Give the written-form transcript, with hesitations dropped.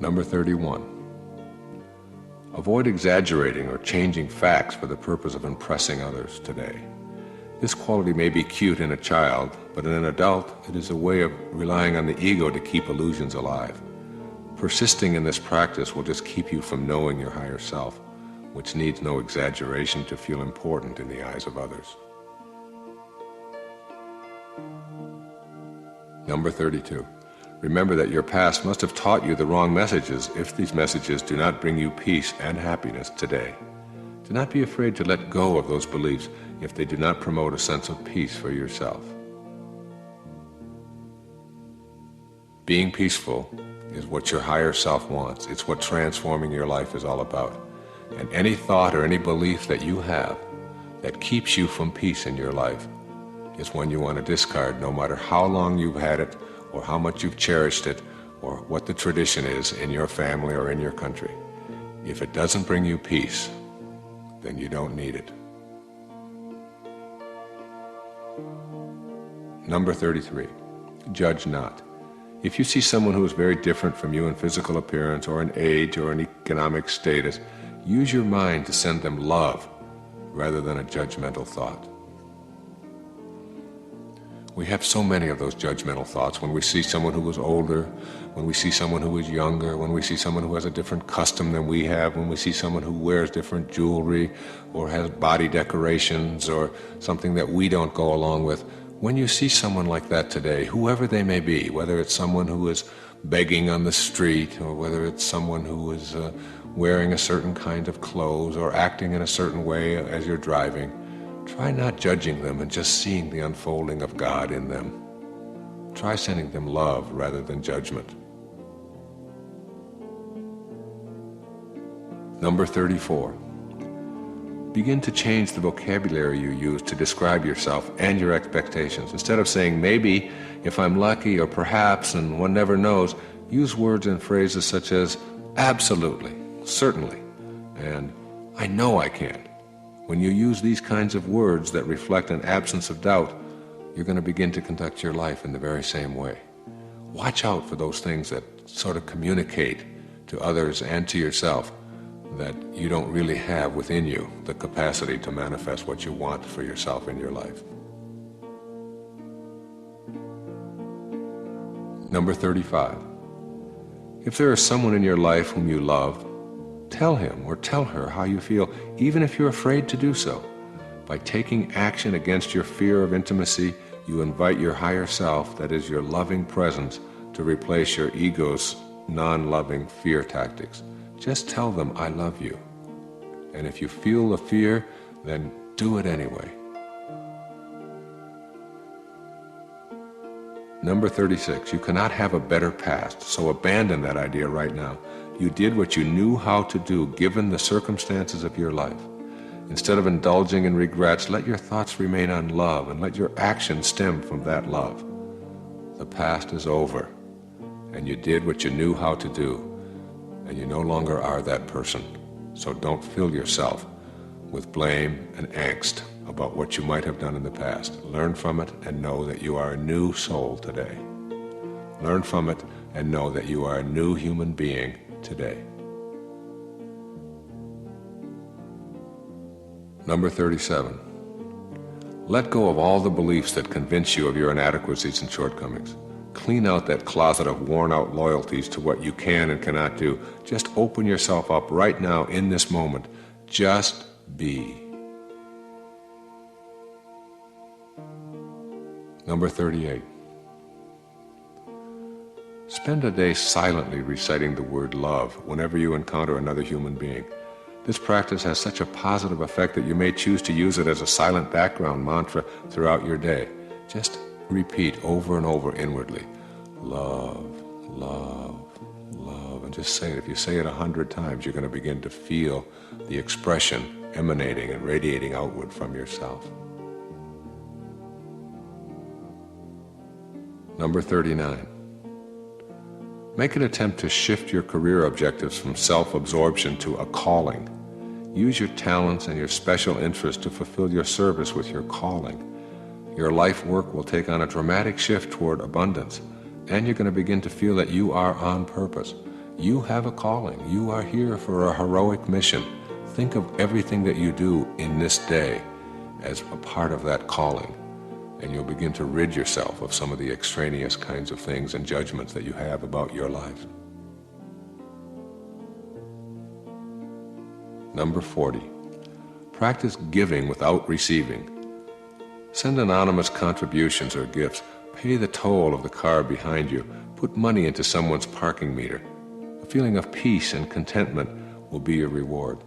Number 31. Avoid exaggerating or changing facts for the purpose of impressing others today. This quality may be cute in a child, but in an adult, it is a way of relying on the ego to keep illusions alive. Persisting in this practice will just keep you from knowing your higher self, which needs no exaggeration to feel important in the eyes of others. Number 32. Remember that your past must have taught you the wrong messages if these messages do not bring you peace and happiness today. Do not be afraid to let go of those beliefs if they do not promote a sense of peace for yourself. Being peaceful is what your higher self wants. It's what transforming your life is all about. And any thought or any belief that you have that keeps you from peace in your life is one you want to discard, no matter how long you've had it, or how much you've cherished it, or what the tradition is in your family or in your country. If it doesn't bring you peace, then you don't need it. Number 33. Judge not. If you see someone who is very different from you in physical appearance or in age or in economic status, use your mind to send them love rather than a judgmental thought. We have so many of those judgmental thoughts when we see someone who is older, when we see someone who is younger, when we see someone who has a different custom than we have, when we see someone who wears different jewelry or has body decorations or something that we don't go along with. When you see someone like that today, whoever they may be, whether it's someone who is begging on the street or whether it's someone who is wearing a certain kind of clothes or acting in a certain way as you're driving, try not judging them and just seeing the unfolding of God in them. Try sending them love rather than judgment. Number 34. Begin to change the vocabulary you use to describe yourself and your expectations. Instead of saying maybe, if I'm lucky, or perhaps, and one never knows, use words and phrases such as absolutely, certainly, and I know I can. When you use these kinds of words that reflect an absence of doubt, you're going to begin to conduct your life in the very same way. Watch out for those things that sort of communicate to others and to yourself that you don't really have within you the capacity to manifest what you want for yourself in your life. Number 35. If there is someone in your life whom you love, tell him or tell her how you feel, even if you're afraid to do so. By taking action against your fear of intimacy, you invite your higher self, that is your loving presence, to replace your ego's non-loving fear tactics. Just tell them, I love you. And if you feel the fear, then do it anyway. Number 36, you cannot have a better past, so abandon that idea right now. You did what you knew how to do given the circumstances of your life. Instead of indulging in regrets, let your thoughts remain on love and let your actions stem from that love. The past is over, and you did what you knew how to do, and you no longer are that person. So don't fill yourself with blame and angst about what you might have done in the past. Learn from it and know that you are a new soul today. Learn from it and know that you are a new human being today. Number 37. Let go of all the beliefs that convince you of your inadequacies and shortcomings. Clean out that closet of worn-out loyalties to what you can and cannot do. Just open yourself up right now in this moment. Just be. Number 38. Spend a day silently reciting the word love whenever you encounter another human being. This practice has such a positive effect that you may choose to use it as a silent background mantra throughout your day. Just repeat over and over inwardly, love, love, love, and just say it. If you say it 100 times, you're going to begin to feel the expression emanating and radiating outward from yourself. Number 39. Make an attempt to shift your career objectives from self-absorption to a calling. Use your talents and your special interests to fulfill your service with your calling. Your life work will take on a dramatic shift toward abundance, and you're going to begin to feel that you are on purpose. You have a calling. You are here for a heroic mission. Think of everything that you do in this day as a part of that calling, and you'll begin to rid yourself of some of the extraneous kinds of things and judgments that you have about your life. Number 40, practice giving without receiving. Send anonymous contributions or gifts. Pay the toll of the car behind you. Put money into someone's parking meter. A feeling of peace and contentment will be your reward.